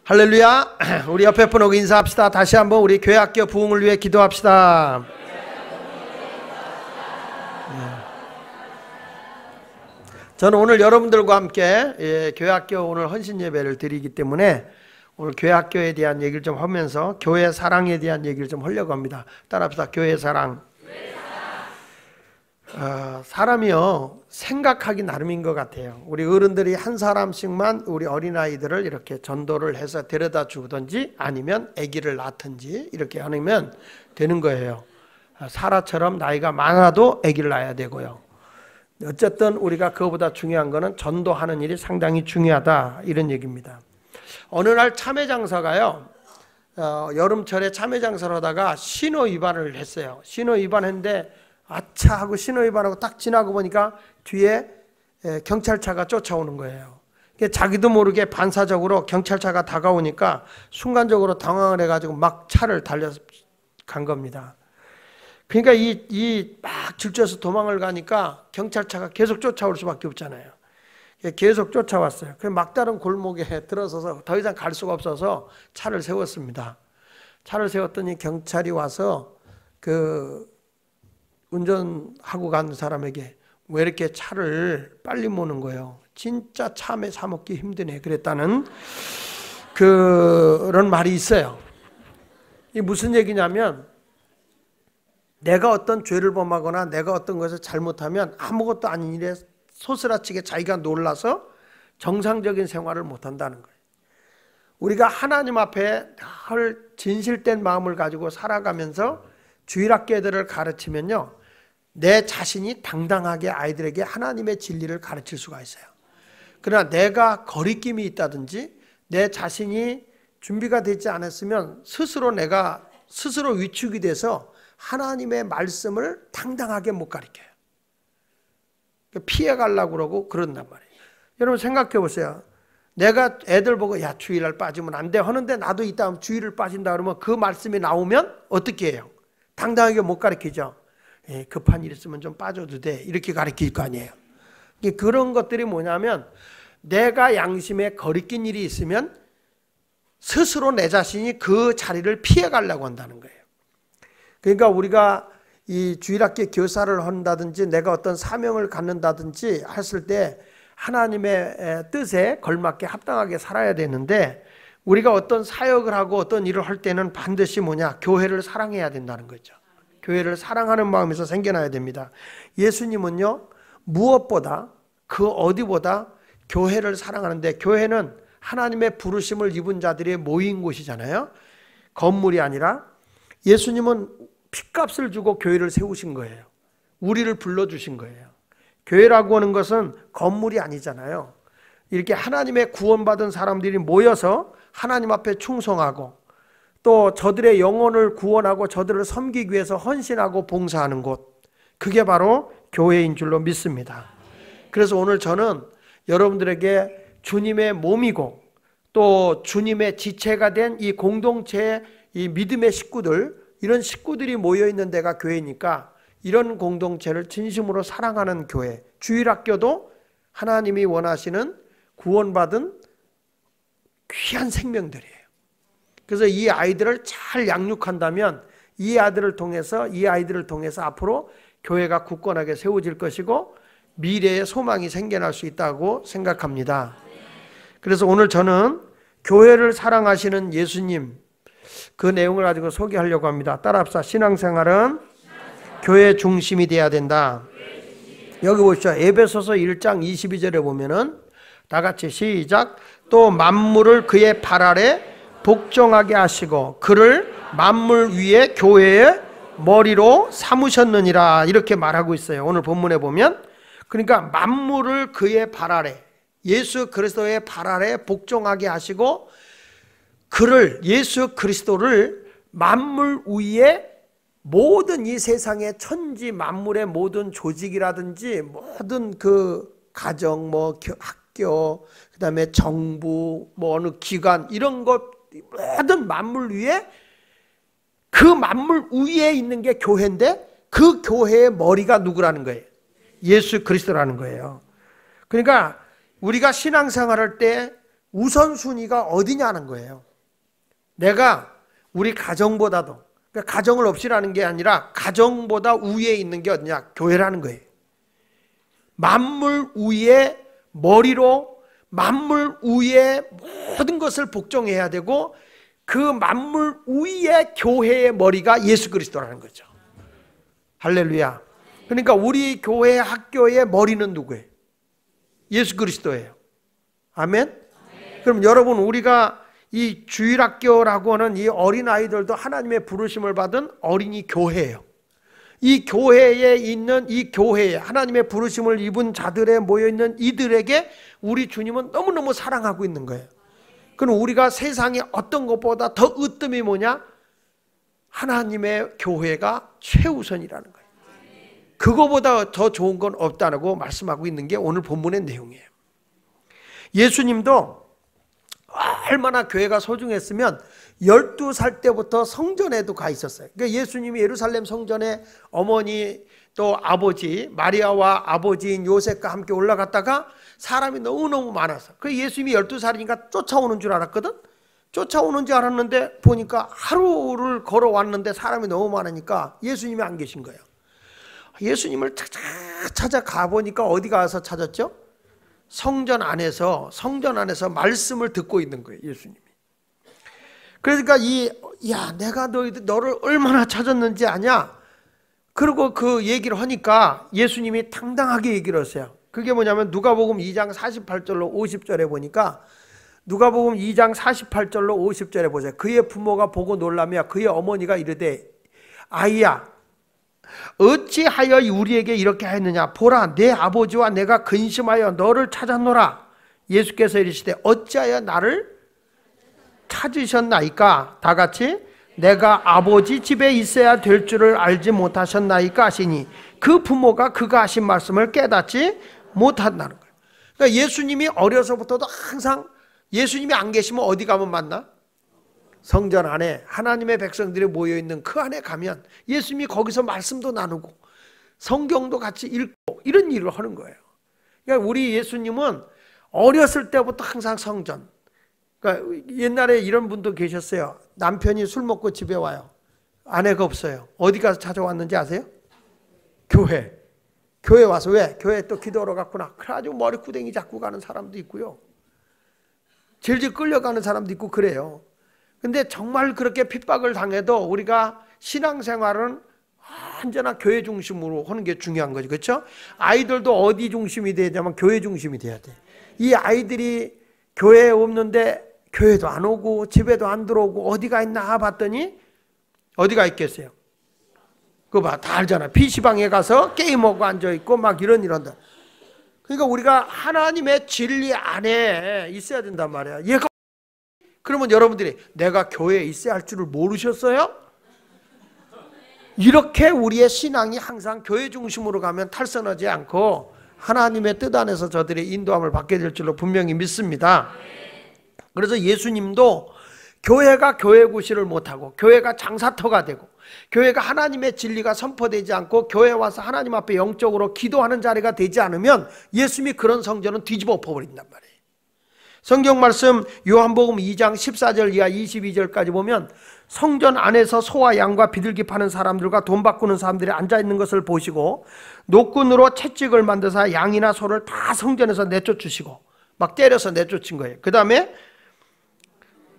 할렐루야. 우리 옆에 분하고 인사합시다. 다시 한번 우리 교회학교 부흥을 위해 기도합시다. 저는 오늘 여러분들과 함께 교회학교 오늘 헌신 예배를 드리기 때문에 오늘 교회학교에 대한 얘기를 좀 하면서 교회 사랑에 대한 얘기를 좀 하려고 합니다. 따라합시다. 교회 사랑. 사람이요 생각하기 나름인 것 같아요. 우리 어른들이 한 사람씩만 우리 어린아이들을 이렇게 전도를 해서 데려다 주든지 아니면 아기를 낳든지 이렇게 하면 되는 거예요. 사라처럼 나이가 많아도 아기를 낳아야 되고요. 어쨌든 우리가 그거보다 중요한 거는 전도하는 일이 상당히 중요하다, 이런 얘기입니다. 어느 날 참외장사가요 여름철에 참외장사를 하다가 신호 위반을 했어요. 신호 위반했는데 아차 하고 신호 위반하고 딱 지나고 보니까 뒤에 경찰차가 쫓아오는 거예요. 자기도 모르게 반사적으로 경찰차가 다가오니까 순간적으로 당황을 해가지고 막 차를 달려서 간 겁니다. 그러니까 막 질주해서 도망을 가니까 경찰차가 계속 쫓아올 수밖에 없잖아요. 계속 쫓아왔어요. 그 막다른 골목에 들어서서 더 이상 갈 수가 없어서 차를 세웠습니다. 차를 세웠더니 경찰이 와서 운전하고 간 사람에게 왜 이렇게 차를 빨리 모는 거예요? 진짜 참외 사 먹기 힘드네, 그랬다는 그런 말이 있어요. 이게 무슨 얘기냐면 내가 어떤 죄를 범하거나 내가 어떤 것을 잘못하면 아무것도 아닌 일에 소스라치게 자기가 놀라서 정상적인 생활을 못한다는 거예요. 우리가 하나님 앞에 늘 진실된 마음을 가지고 살아가면서 주일학교들을 가르치면요 내 자신이 당당하게 아이들에게 하나님의 진리를 가르칠 수가 있어요. 그러나 내가 거리낌이 있다든지 내 자신이 준비가 되지 않았으면 내가 스스로 위축이 돼서 하나님의 말씀을 당당하게 못 가르쳐요. 피해가려고 그러고 그런단 말이에요. 여러분 생각해 보세요. 내가 애들 보고 야 주일날 빠지면 안 돼 하는데 나도 이따 주일을 빠진다 그러면 그 말씀이 나오면 어떻게 해요? 당당하게 못 가르치죠. 급한 일 있으면 좀 빠져도 돼, 이렇게 가르칠 거 아니에요. 그런 것들이 뭐냐면 내가 양심에 거리낀 일이 있으면 스스로 내 자신이 그 자리를 피해가려고 한다는 거예요. 그러니까 우리가 이 주일학교 교사를 한다든지 내가 어떤 사명을 갖는다든지 했을 때 하나님의 뜻에 걸맞게 합당하게 살아야 되는데 우리가 어떤 사역을 하고 어떤 일을 할 때는 반드시 교회를 사랑해야 된다는 거죠. 교회를 사랑하는 마음에서 생겨나야 됩니다. 예수님은요 무엇보다 그 어디보다 교회를 사랑하는데, 교회는 하나님의 부르심을 입은 자들이 모인 곳이잖아요. 건물이 아니라 예수님은 핏값을 주고 교회를 세우신 거예요. 우리를 불러주신 거예요. 교회라고 하는 것은 건물이 아니잖아요. 이렇게 하나님의 구원받은 사람들이 모여서 하나님 앞에 충성하고 또 저들의 영혼을 구원하고 저들을 섬기기 위해서 헌신하고 봉사하는 곳, 그게 바로 교회인 줄로 믿습니다. 그래서 오늘 저는 여러분들에게 주님의 몸이고 또 주님의 지체가 된 이 공동체의 이 믿음의 식구들, 이런 식구들이 모여있는 데가 교회니까 이런 공동체를 진심으로 사랑하는 교회, 주일학교도 하나님이 원하시는 구원받은 귀한 생명들이에요. 그래서 이 아이들을 잘 양육한다면 이 아이들을 통해서 앞으로 교회가 굳건하게 세워질 것이고 미래의 소망이 생겨날 수 있다고 생각합니다. 그래서 오늘 저는 교회를 사랑하시는 예수님, 그 내용을 가지고 소개하려고 합니다. 따라합시다. 신앙생활은 교회 중심이 돼야 된다. 여기 보시죠. 에베소서 1장 22절에 보면은 다 같이 시작. 또 만물을 그의 발 아래 복종하게 하시고 그를 만물 위에 교회의 머리로 삼으셨느니라, 이렇게 말하고 있어요. 오늘 본문에 보면 그러니까 만물을 그의 발 아래, 예수 그리스도의 발 아래 복종하게 하시고 그를, 예수 그리스도를 만물 위에 모든 이 세상의 천지 만물의 모든 조직이라든지 모든 그 가정, 학교, 그 다음에 정부, 어느 기관, 이런 것 모든 만물 위에, 그 만물 위에 있는 게 교회인데 그 교회의 머리가 누구라는 거예요? 예수 그리스도라는 거예요. 그러니까 우리가 신앙생활할 때 우선순위가 어디냐는 거예요. 내가 우리 가정보다도, 그러니까 가정을 없이라는 게 아니라 가정보다 우위에 있는 게 어디냐? 교회라는 거예요. 만물 위에 머리로 만물 위에 모든 것을 복종해야 되고, 그 만물 위에 교회의 머리가 예수 그리스도라는 거죠. 할렐루야. 그러니까 우리 교회 학교의 머리는 누구예요? 예수 그리스도예요. 아멘? 그럼 여러분, 우리가 이 주일학교라고 하는 이 어린아이들도 하나님의 부르심을 받은 어린이 교회예요. 이 교회에 있는, 이 교회에 하나님의 부르심을 입은 자들에 모여있는 이들에게 우리 주님은 너무너무 사랑하고 있는 거예요. 그럼 우리가 세상에 어떤 것보다 더 으뜸이 뭐냐? 하나님의 교회가 최우선이라는 거예요. 그거보다 더 좋은 건 없다고 말씀하고 있는 게 오늘 본문의 내용이에요. 예수님도 얼마나 교회가 소중했으면 12살 때부터 성전에도 가 있었어요. 그러니까 예수님이 예루살렘 성전에 어머니 또 아버지 마리아와 아버지인 요셉과 함께 올라갔다가 사람이 너무너무 많아서, 그 예수님이 12살이니까 쫓아오는 줄 알았거든. 쫓아오는 줄 알았는데 보니까 하루를 걸어왔는데 사람이 너무 많으니까 예수님이 안 계신 거예요. 예수님을 찾아 가보니까 어디 가서 찾았죠? 성전 안에서 말씀을 듣고 있는 거예요, 예수님이. 그러니까 내가 너를 얼마나 찾았는지 아냐? 그리고 그 얘기를 하니까 예수님이 당당하게 얘기를 했어요. 그게 뭐냐면 누가복음 2장 48절로 50절에 보니까, 누가복음 2장 48절로 50절에 보세요. 그의 부모가 보고 놀라며 그의 어머니가 이르되, 아이야, 어찌하여 우리에게 이렇게 하였느냐? 보라, 내 아버지와 내가 근심하여 너를 찾았노라. 예수께서 이르시되, 어찌하여 나를 찾으셨나이까? 다 같이, 내가 아버지 집에 있어야 될 줄을 알지 못하셨나이까 하시니, 그 부모가 그가 하신 말씀을 깨닫지 못한다는 거예요. 그러니까 예수님이 어려서부터도 항상, 예수님이 안 계시면 어디 가면 만나? 성전 안에 하나님의 백성들이 모여있는 그 안에 가면 예수님이 거기서 말씀도 나누고 성경도 같이 읽고 이런 일을 하는 거예요. 그러니까 우리 예수님은 어렸을 때부터 항상 성전. 그러니까 옛날에 이런 분도 계셨어요. 남편이 술 먹고 집에 와요. 아내가 없어요. 어디 가서 찾아왔는지 아세요? 교회. 교회 와서, 왜? 교회 또 기도하러 갔구나. 그래가지고 머리구덩이 잡고 가는 사람도 있고요. 질질 끌려가는 사람도 있고 그래요. 근데 정말 그렇게 핍박을 당해도 우리가 신앙생활은 언제나 교회 중심으로 하는 게 중요한 거죠. 그렇죠? 아이들도 어디 중심이 되냐면 교회 중심이 돼야 돼. 이 아이들이 교회에 없는데 교회도 안 오고 집에도 안 들어오고 어디가 있나 봤더니 어디가 있겠어요? 그거 봐, 다 알잖아. PC방에 가서 게임하고 앉아있고 막 이런다. 그러니까 우리가 하나님의 진리 안에 있어야 된단 말이야. 얘가, 그러면 여러분들이 내가 교회에 있어야 할 줄을 모르셨어요? 이렇게 우리의 신앙이 항상 교회 중심으로 가면 탈선하지 않고 하나님의 뜻 안에서 저들의 인도함을 받게 될 줄로 분명히 믿습니다. 그래서 예수님도 교회가 교회 구실을 못하고 교회가 장사터가 되고 교회가 하나님의 진리가 선포되지 않고 교회 와서 하나님 앞에 영적으로 기도하는 자리가 되지 않으면 예수님이 그런 성전은 뒤집어 엎어버린단 말이에요. 성경 말씀 요한복음 2장 14절 이하 22절까지 보면 성전 안에서 소와 양과 비둘기 파는 사람들과 돈 바꾸는 사람들이 앉아있는 것을 보시고 노끈으로 채찍을 만드사 양이나 소를 다 성전에서 내쫓으시고 막 때려서 내쫓은 거예요. 그 다음에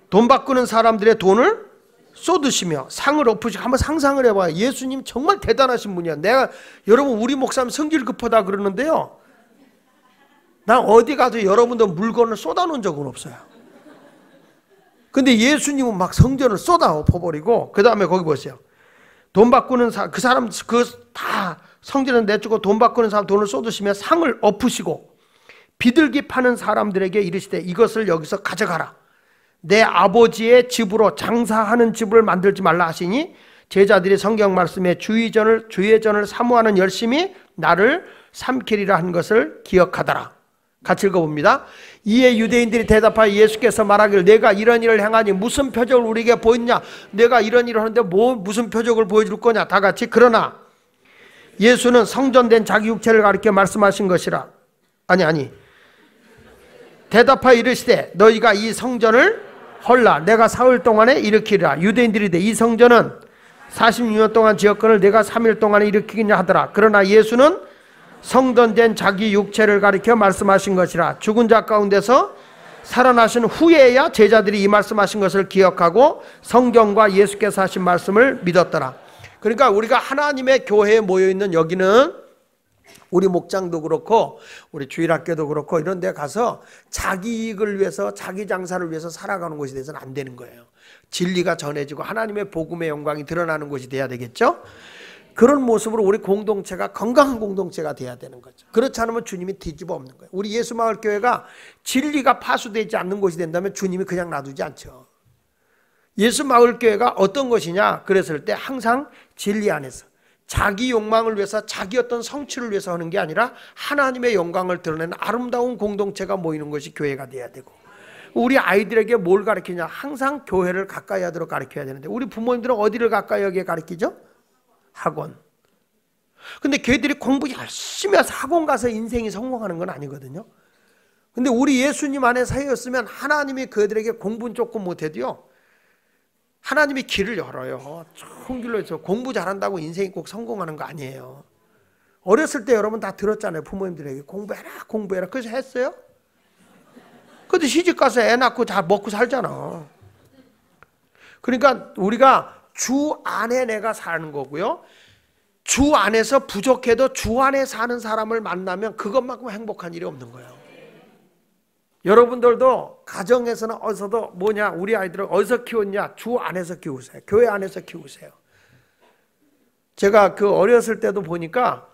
돈 바꾸는 사람들의 돈을 쏟으시며 상을 엎으시고, 한번 상상을 해봐요. 예수님 정말 대단하신 분이야. 여러분 우리 목사님 성질 급하다 그러는데요, 난 어디 가도 여러분들 물건을 쏟아놓은 적은 없어요. 근데 예수님은 막 성전을 쏟아 엎어버리고, 그 다음에 거기 보세요. 돈 바꾸는 그 사람 다 성전을 내주고 돈 바꾸는 사람 돈을 쏟으시며 상을 엎으시고 비둘기 파는 사람들에게 이르시되 이것을 여기서 가져가라. 내 아버지의 집으로 장사하는 집을 만들지 말라 하시니 제자들이 성경 말씀에 주의 전을 사모하는 열심히 나를 삼키리라 한 것을 기억하더라. 같이 읽어봅니다. 이에 유대인들이 대답하여 예수께서 말하기를 내가 이런 일을 행하니 무슨 표적을 우리에게 보였냐? 내가 이런 일을 하는데 무슨 표적을 보여줄 거냐? 다 같이 그러나 예수는 성전된 자기 육체를 가리켜 말씀하신 것이라. 아니 대답하여 이르시되 너희가 이 성전을 헐라 내가 사흘 동안에 일으키리라. 유대인들이 이 성전은 46년 동안 지었거늘 내가 3일 동안에 일으키겠냐 하더라. 그러나 예수는 성전된 자기 육체를 가리켜 말씀하신 것이라. 죽은 자 가운데서 살아나신 후에야 제자들이 이 말씀하신 것을 기억하고 성경과 예수께서 하신 말씀을 믿었더라. 그러니까 우리가 하나님의 교회에 모여있는 여기는 우리 목장도 그렇고 우리 주일학교도 그렇고 이런 데 가서 자기 이익을 위해서 자기 장사를 위해서 살아가는 것이 돼서는 안 되는 거예요. 진리가 전해지고 하나님의 복음의 영광이 드러나는 것이 돼야 되겠죠. 그런 모습으로 우리 공동체가 건강한 공동체가 돼야 되는 거죠. 그렇지 않으면 주님이 뒤집어 엎는 거예요. 우리 예수마을교회가 진리가 파수되지 않는 곳이 된다면 주님이 그냥 놔두지 않죠. 예수마을교회가 어떤 것이냐 그랬을 때 항상 진리 안에서 자기 욕망을 위해서 자기 어떤 성취를 위해서 하는 게 아니라 하나님의 영광을 드러내는 아름다운 공동체가 모이는 것이 교회가 돼야 되고, 우리 아이들에게 뭘 가르치냐, 항상 교회를 가까이 하도록 가르쳐야 되는데 우리 부모님들은 어디를 가까이 하게 가르치죠? 학원. 근데 걔들이 공부 열심히 해서 학원 가서 인생이 성공하는 건 아니거든요. 근데 우리 예수님 안에 사이였으면 하나님이 그들에게 공부는 조금 못해도요 하나님이 길을 열어요. 좋은 길로 해서 공부 잘한다고 인생이 꼭 성공하는 거 아니에요. 어렸을 때 여러분 다 들었잖아요. 부모님들에게 공부해라 공부해라. 그래서 했어요? 근데 시집가서 애 낳고 다 먹고 살잖아. 그러니까 우리가 주 안에 내가 사는 거고요, 주 안에서 부족해도 주 안에 사는 사람을 만나면 그것만큼 행복한 일이 없는 거예요. 여러분들도 가정에서는 어디서도 뭐냐, 우리 아이들을 어디서 키웠냐, 주 안에서 키우세요. 교회 안에서 키우세요. 제가 그 어렸을 때도 보니까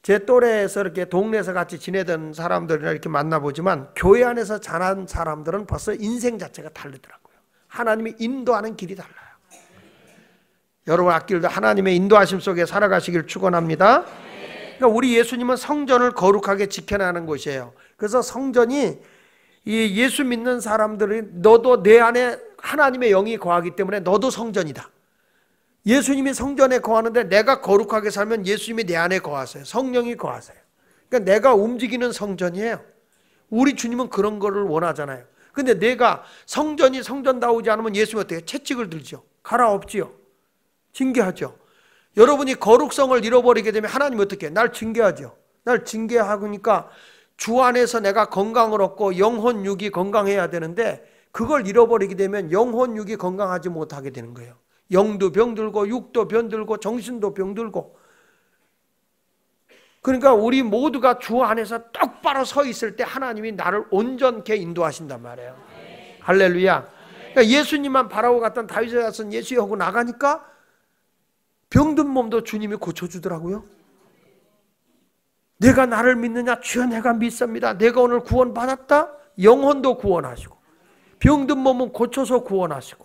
제 또래에서 이렇게 동네에서 같이 지내던 사람들이랑 이렇게 만나보지만 교회 안에서 자란 사람들은 벌써 인생 자체가 다르더라고요. 하나님이 인도하는 길이 달라요. 여러분 앞길도 하나님의 인도하심 속에 살아가시길 축원합니다. 그러니까 우리 예수님은 성전을 거룩하게 지켜나가는 곳이에요. 그래서 성전이 이 예수 믿는 사람들이 너도 내 안에 하나님의 영이 거하기 때문에 너도 성전이다. 예수님이 성전에 거하는데 내가 거룩하게 살면 예수님이 내 안에 거하세요. 성령이 거하세요. 그러니까 내가 움직이는 성전이에요. 우리 주님은 그런 거를 원하잖아요. 근데 내가 성전이 성전다우지 않으면 예수님이 어떻게 채찍을 들죠? 갈아엎지요. 징계하죠. 여러분이 거룩성을 잃어버리게 되면 하나님이 어떻게 해요? 날 징계하죠. 날 징계하니까 주 안에서 내가 건강을 얻고 영혼 육이 건강해야 되는데 그걸 잃어버리게 되면 영혼 육이 건강하지 못하게 되는 거예요. 영도 병들고 육도 병들고 정신도 병들고. 그러니까 우리 모두가 주 안에서 똑바로 서 있을 때 하나님이 나를 온전케 인도하신단 말이에요. 할렐루야. 그러니까 예수님만 바라고 갔던 다윗의 자손 예수 하고 나가니까 병든 몸도 주님이 고쳐주더라고요. 내가 나를 믿느냐? 주여 내가 믿습니다. 내가 오늘 구원받았다? 영혼도 구원하시고 병든 몸은 고쳐서 구원하시고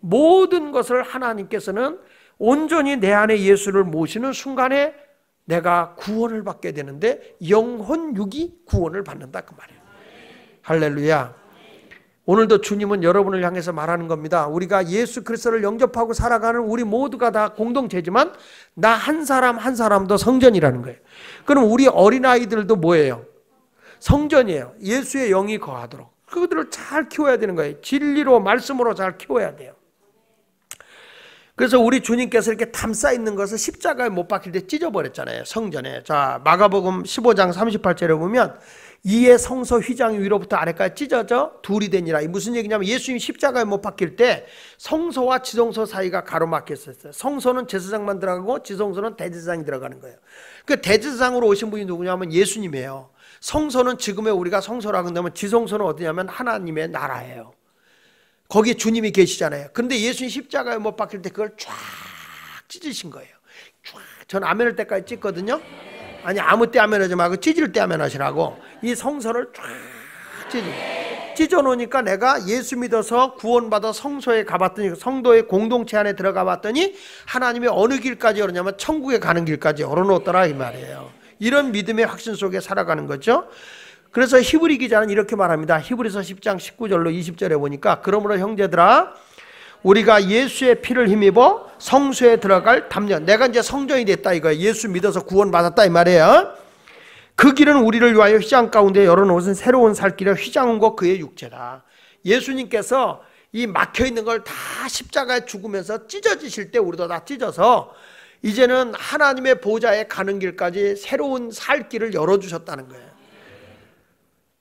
모든 것을 하나님께서는 온전히 내 안에 예수를 모시는 순간에 내가 구원을 받게 되는데 영혼 육이 구원을 받는다 그 말이에요. 할렐루야. 오늘도 주님은 여러분을 향해서 말하는 겁니다. 우리가 예수 그리스도를 영접하고 살아가는 우리 모두가 다 공동체지만 나 한 사람 한 사람도 성전이라는 거예요. 그럼 우리 어린아이들도 뭐예요? 성전이에요. 예수의 영이 거하도록 그들을 잘 키워야 되는 거예요. 진리로 말씀으로 잘 키워야 돼요. 그래서 우리 주님께서 이렇게 담쌓 있는 것을 십자가에 못 박힐 때 찢어버렸잖아요. 성전에. 자, 마가복음 15장 38절에 보면 이에 성소 휘장이 위로부터 아래까지 찢어져 둘이 되니라. 이 무슨 얘기냐면 예수님이 십자가에 못 박힐 때 성소와 지성소 사이가 가로막혔었어요. 성소는 제사장만 들어가고 지성소는 대제사장이 들어가는 거예요. 그 대제사장으로 오신 분이 누구냐면 예수님이에요. 성소는 지금의 우리가 성소라고 한다면 지성소는 어디냐면 하나님의 나라예요. 거기에 주님이 계시잖아요. 그런데 예수님 십자가에 못 박힐 때 그걸 쫙 찢으신 거예요. 쫙. 전 아멘할 때까지 찢거든요. 아니 아무 때 아멘하지 말고 찢을 때 아멘하시라고. 이 성소를 쫙 찢어놓으니까 내가 예수 믿어서 구원받아 성소에 가봤더니 성도의 공동체 안에 들어가 봤더니 하나님이 어느 길까지 열었냐면 천국에 가는 길까지 열어놓았더라 이 말이에요. 이런 믿음의 확신 속에 살아가는 거죠. 그래서 히브리 기자는 이렇게 말합니다. 히브리서 10장 19절로 20절에 보니까 그러므로 형제들아 우리가 예수의 피를 힘입어 성소에 들어갈 담력. 내가 이제 성전이 됐다 이거예요. 예수 믿어서 구원받았다 이 말이에요. 그 길은 우리를 위하여 휘장 가운데 열어놓은 새로운 살 길이라 휘장은 곧 그의 육체다. 예수님께서 이 막혀있는 걸 다 십자가에 죽으면서 찢어지실 때 우리도 다 찢어서 이제는 하나님의 보좌에 가는 길까지 새로운 살 길을 열어주셨다는 거예요.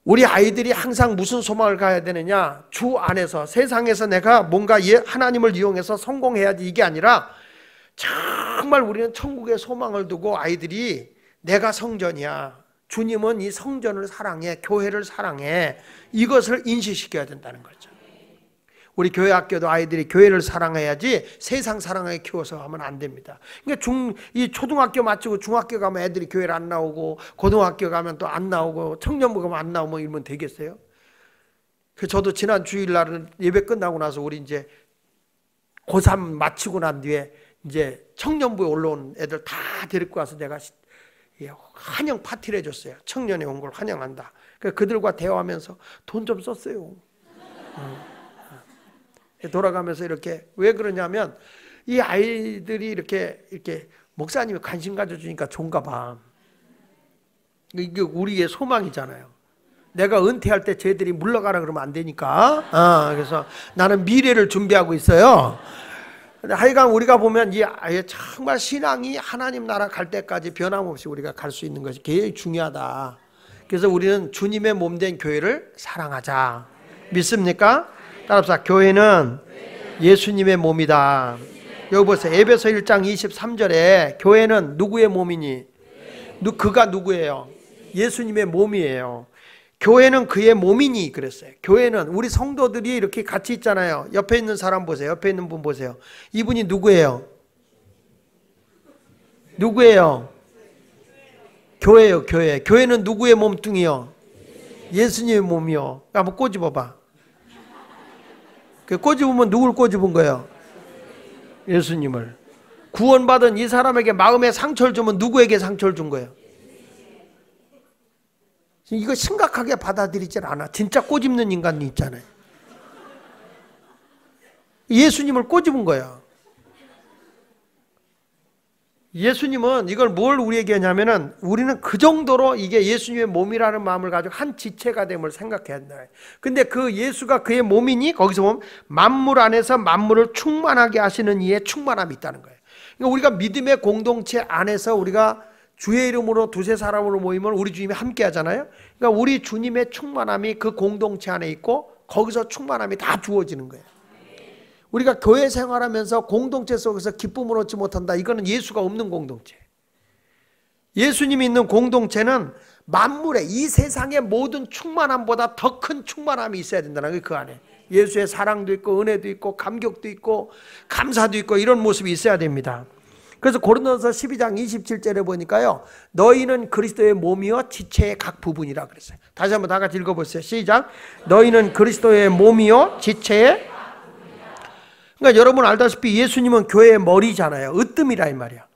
우리 아이들이 항상 무슨 소망을 가야 되느냐? 주 안에서, 세상에서 내가 뭔가 하나님을 이용해서 성공해야지 이게 아니라 정말 우리는 천국의 소망을 두고 아이들이 내가 성전이야, 주님은 이 성전을 사랑해, 교회를 사랑해, 이것을 인식시켜야 된다는 거죠. 우리 교회 학교도 아이들이 교회를 사랑해야지 세상 사랑하게 키워서 하면 안 됩니다. 그러니까 이 초등학교 마치고 중학교 가면 애들이 교회를 안 나오고, 고등학교 가면 또 안 나오고, 청년부 가면 안 나오면 이러면 되겠어요? 저도 지난 주일날은 예배 끝나고 나서 우리 이제 고3 마치고 난 뒤에 이제 청년부에 올라온 애들 다 데리고 와서 내가 환영 파티를 해줬어요. 청년에 온 걸 환영한다. 그들과 대화하면서 돈 좀 썼어요. 돌아가면서 이렇게, 왜 그러냐면 이 아이들이 이렇게 목사님이 관심 가져주니까 좋은가 봐. 이게 우리의 소망이잖아요. 내가 은퇴할 때 쟤들이 물러가라 그러면 안 되니까. 그래서 나는 미래를 준비하고 있어요. 근데 하여간 우리가 보면 이 아이 정말 신앙이 하나님 나라 갈 때까지 변함없이 우리가 갈 수 있는 것이 굉장히 중요하다. 그래서 우리는 주님의 몸된 교회를 사랑하자. 믿습니까? 따라합시다. 교회는 예수님의 몸이다. 여기 보세요. 에베소 1장 23절에 교회는 누구의 몸이니? 그가 누구예요? 예수님의 몸이에요. 교회는 그의 몸이니 그랬어요. 교회는 우리 성도들이 이렇게 같이 있잖아요. 옆에 있는 사람 보세요. 옆에 있는 분 보세요. 이분이 누구예요? 누구예요? 교회요. 교회. 교회는 누구의 몸뚱이요? 예수님의 몸이요. 한번 꼬집어봐. 꼬집으면 누굴 꼬집은 거예요? 예수님을. 구원받은 이 사람에게 마음에 상처를 주면 누구에게 상처를 준 거예요? 이거 심각하게 받아들이질 않아. 진짜 꼬집는 인간이 있잖아요. 예수님을 꼬집은 거예요. 예수님은 이걸 뭘 우리에게 하냐면은 우리는 그 정도로 이게 예수님의 몸이라는 마음을 가지고 한 지체가 됨을 생각해야 된다. 근데 그 예수가 그의 몸이니 거기서 보면 만물 안에서 만물을 충만하게 하시는 이의 충만함이 있다는 거예요. 그러니까 우리가 믿음의 공동체 안에서 우리가 주의 이름으로 두세 사람으로 모이면 우리 주님이 함께 하잖아요. 그러니까 우리 주님의 충만함이 그 공동체 안에 있고 거기서 충만함이 다 주어지는 거예요. 우리가 교회 생활하면서 공동체 속에서 기쁨을 얻지 못한다. 이거는 예수가 없는 공동체. 예수님이 있는 공동체는 만물의 이 세상의 모든 충만함보다 더 큰 충만함이 있어야 된다는 거예요. 그 안에 예수의 사랑도 있고 은혜도 있고 감격도 있고 감사도 있고 이런 모습이 있어야 됩니다. 그래서 고린도서 12장 27절에 보니까요, 너희는 그리스도의 몸이요 지체의 각 부분이라 그랬어요. 다시 한번 다 같이 읽어보세요. 시작. 너희는 그리스도의 몸이요 지체의. 그러니까 여러분 알다시피 예수님은 교회의 머리잖아요. 으뜸이라 이 말이야.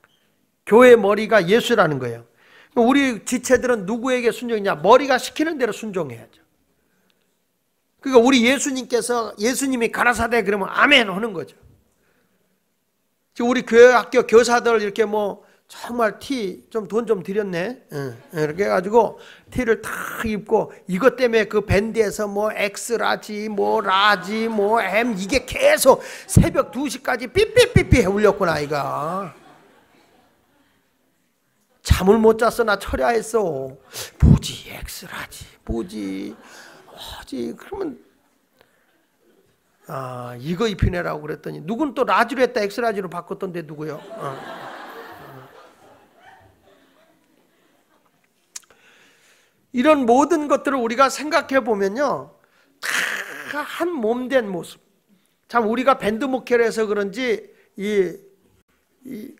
교회의 머리가 예수라는 거예요. 우리 지체들은 누구에게 순종이냐? 머리가 시키는 대로 순종해야죠. 그러니까 우리 예수님께서, 예수님이 가라사대 그러면 아멘 하는 거죠. 지금 우리 교회 학교 교사들 이렇게 뭐 정말 티 좀 돈 좀 들였네. 이렇게 해가지고 티를 다 입고 이것 때문에 그 밴드에서 뭐 엑스라지 뭐 라지 뭐 M 이게 계속 새벽 2시까지 삐삐삐삐 울렸구나. 이가 잠을 못 잤어. 나 철야했어. 뭐지 엑스라지 뭐지 그러면 이거 입히내라고 그랬더니 누군 또 라지로 했다 엑스라지로 바꿨던데 누구요? 이런 모든 것들을 우리가 생각해 보면요, 다 한 몸된 모습. 참 우리가 밴드 목회를 해서 그런지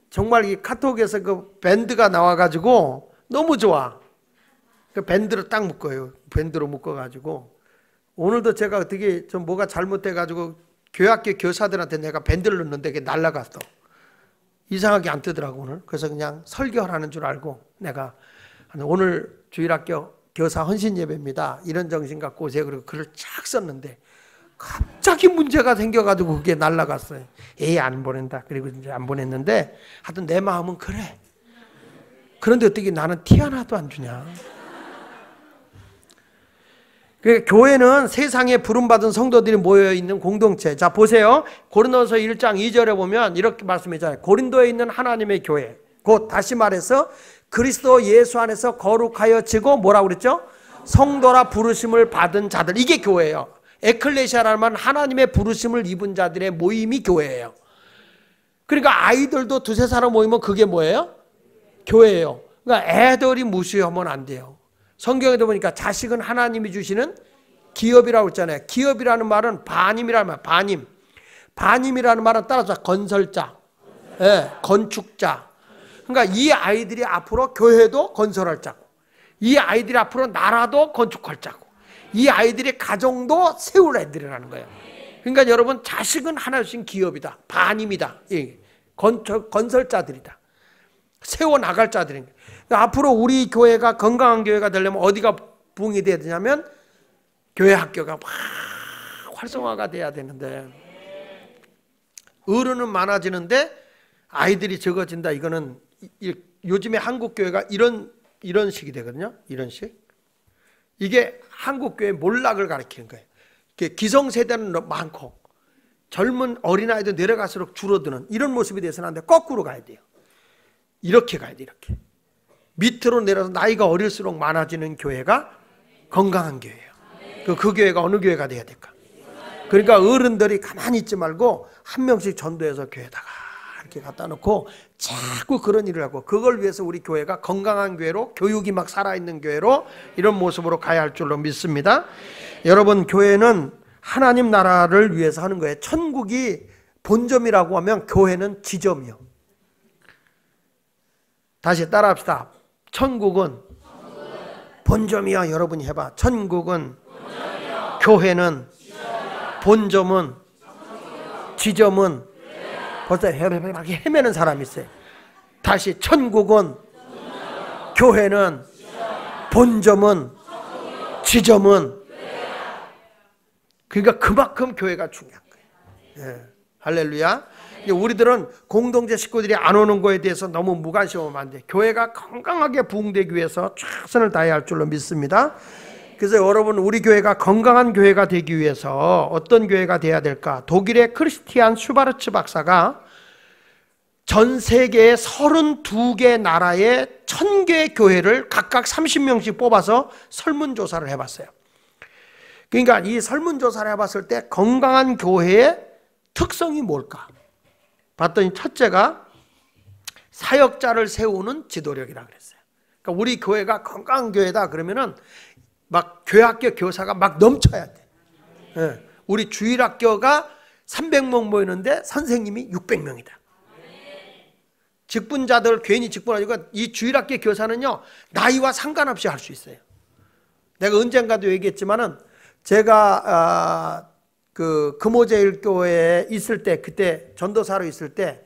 정말 이 카톡에서 그 밴드가 나와가지고 너무 좋아. 그 밴드로 딱 묶어요. 밴드로 묶어가지고 오늘도 제가 어떻게 좀 뭐가 잘못돼가지고 교회학교 교사들한테 내가 밴드를 넣는데 그게 날라갔어. 이상하게 안 뜨더라고 오늘. 그래서 그냥 설교하라는 줄 알고 내가 오늘 주일학교 교사 헌신 예배입니다. 이런 정신 갖고 오세요. 그리고 글을 쫙 썼는데 갑자기 문제가 생겨가지고 그게 날라갔어요. 에이 안 보낸다. 그리고 이제 안 보냈는데 하여튼 내 마음은 그래. 그런데 어떻게 나는 티 하나도 안 주냐. 교회는 세상에 부름받은 성도들이 모여있는 공동체. 자, 보세요. 고린도서 1장 2절에 보면 이렇게 말씀했잖아요. 고린도에 있는 하나님의 교회. 곧 다시 말해서 그리스도 예수 안에서 거룩하여지고 뭐라고 그랬죠? 성도라 부르심을 받은 자들. 이게 교회예요. 에클레시아라는 말은 하나님의 부르심을 입은 자들의 모임이 교회예요. 그러니까 아이들도 두세 사람 모이면 그게 뭐예요? 교회예요. 그러니까 애들이 무시하면 안 돼요. 성경에도 보니까 자식은 하나님이 주시는 기업이라고 했잖아요. 기업이라는 말은 반임이라는 말, 반임. 반임이라는 말은 따라서 건설자, 건축자. 그러니까 이 아이들이 앞으로 교회도 건설할 자고, 이 아이들이 앞으로 나라도 건축할 자고, 이 아이들의 가정도 세울 애들이라는 거예요. 그러니까 여러분, 자식은 하나 주신 기업이다, 반임이다, 건설자들이다, 세워나갈 자들입니다. 그러니까 앞으로 우리 교회가 건강한 교회가 되려면 어디가 부흥이 돼야 되냐면 교회 학교가 막 활성화가 돼야 되는데, 어른은 많아지는데 아이들이 적어진다. 이거는 요즘에 한국 교회가 이런 식이 되거든요. 이런 식. 이게 한국 교회 몰락을 가리키는 거예요. 기성세대는 많고 젊은 어린아이들 내려갈수록 줄어드는 이런 모습이 돼서는 안 돼. 거꾸로 가야 돼요. 이렇게 가야 돼. 이렇게 밑으로 내려서 나이가 어릴수록 많아지는 교회가 건강한 교회예요. 그 교회가 어느 교회가 돼야 될까? 그러니까 어른들이 가만히 있지 말고 한 명씩 전도해서 교회에다가 이렇게 갖다 놓고 자꾸 그런 일을 하고, 그걸 위해서 우리 교회가 건강한 교회로, 교육이 막 살아있는 교회로 이런 모습으로 가야 할 줄로 믿습니다. 여러분, 교회는 하나님 나라를 위해서 하는 거예요. 천국이 본점이라고 하면 교회는 지점이요. 다시 따라합시다. 천국은 본점이야. 여러분이 해봐. 천국은 교회는 본점은 지점은. 벌써 헤매는 사람이 있어요. 다시, 천국은 교회는 본점은 지점은. 그러니까 그만큼 교회가 중요한 거예요. 예. 할렐루야. 우리들은 공동체 식구들이 안 오는 거에 대해서 너무 무관심하면 안 돼. 교회가 건강하게 부흥되기 위해서 최선을 다해야 할 줄로 믿습니다. 그래서 여러분, 우리 교회가 건강한 교회가 되기 위해서 어떤 교회가 돼야 될까? 독일의 크리스티안 슈바르츠 박사가 전 세계의 32개 나라의 1000개 교회를 각각 30명씩 뽑아서 설문조사를 해봤어요. 그러니까 이 설문조사를 해봤을 때 건강한 교회의 특성이 뭘까? 봤더니 첫째가 사역자를 세우는 지도력이라고 그랬어요. 그러니까 우리 교회가 건강한 교회다 그러면은 막 교회학교 교사가 막 넘쳐야 돼. 예. 우리 주일학교가 300명 모이는데 선생님이 600명이다. 직분자들 괜히 직분하니까 이 주일학교 교사는요, 나이와 상관없이 할 수 있어요. 내가 언젠가도 얘기했지만은 제가 그 금호제일교회에 있을 때, 그때 전도사로 있을 때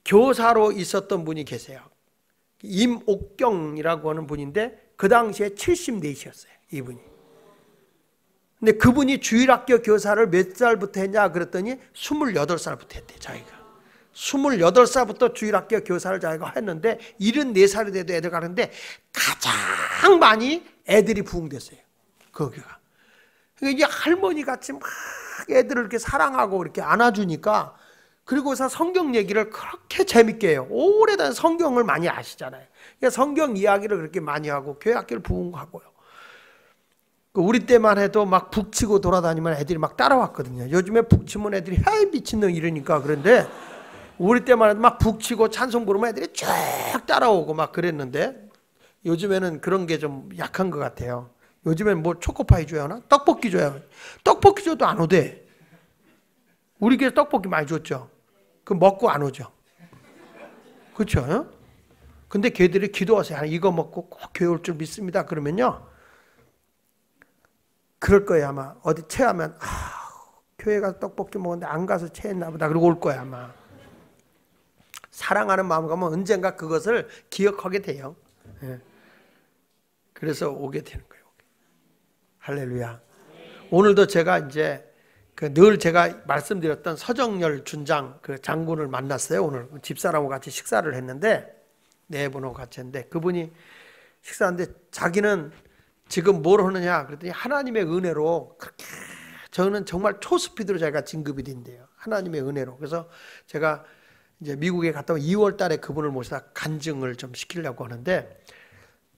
교사로 있었던 분이 계세요. 임옥경이라고 하는 분인데 그 당시에 74이셨어요. 이분이. 근데 그분이 주일학교 교사를 몇 살부터 했냐 그랬더니 28살부터 했대. 자기가 28살부터 주일학교 교사를 자기가 했는데 74살이 돼도 애들 가는데 가장 많이 애들이 부흥됐어요. 거기가. 그러니까 이게 할머니 같이 막 애들을 이렇게 사랑하고 이렇게 안아주니까, 그리고서 성경 얘기를 그렇게 재밌게 해요. 오래된 성경을 많이 아시잖아요. 그러니까 성경 이야기를 그렇게 많이 하고 교회 학교를 부흥하고요. 우리 때만 해도 막 북치고 돌아다니면 애들이 막 따라왔거든요. 요즘에 북치면 애들이 헤이 미친놈 이러니까. 그런데 우리 때만 해도 막 북치고 찬송 부르면 애들이 쭉 따라오고 막 그랬는데, 요즘에는 그런 게 좀 약한 것 같아요. 요즘엔 뭐 초코파이 줘야 하나? 떡볶이 줘야 하나? 떡볶이 줘도 안 오대. 우리 교회 떡볶이 많이 줬죠. 그 먹고 안 오죠. 그렇죠? 근데 걔들이 기도하세요. 이거 먹고 꼭 교회 올 줄 믿습니다. 그러면요, 그럴 거예요. 아마 어디 체하면 교회 가서 떡볶이 먹었는데 안 가서 체했나 보다. 그러고 올 거야 아마. 사랑하는 마음 가면 언젠가 그것을 기억하게 돼요. 예. 그래서 오게 되는 거예요. 할렐루야. 오늘도 제가 이제 늘 제가 말씀드렸던 서정열 준장 그 장군을 만났어요. 오늘 집사람하고 같이 식사를 했는데, 네 분하고 같이 했는데, 그분이 식사하는데 자기는 지금 뭘 하느냐 그랬더니 하나님의 은혜로 그렇게 저는 정말 초스피드로 제가 진급이 된대요. 하나님의 은혜로. 그래서 제가 이제 미국에 갔다 오면 2월 달에 그분을 모시다 간증을 좀 시키려고 하는데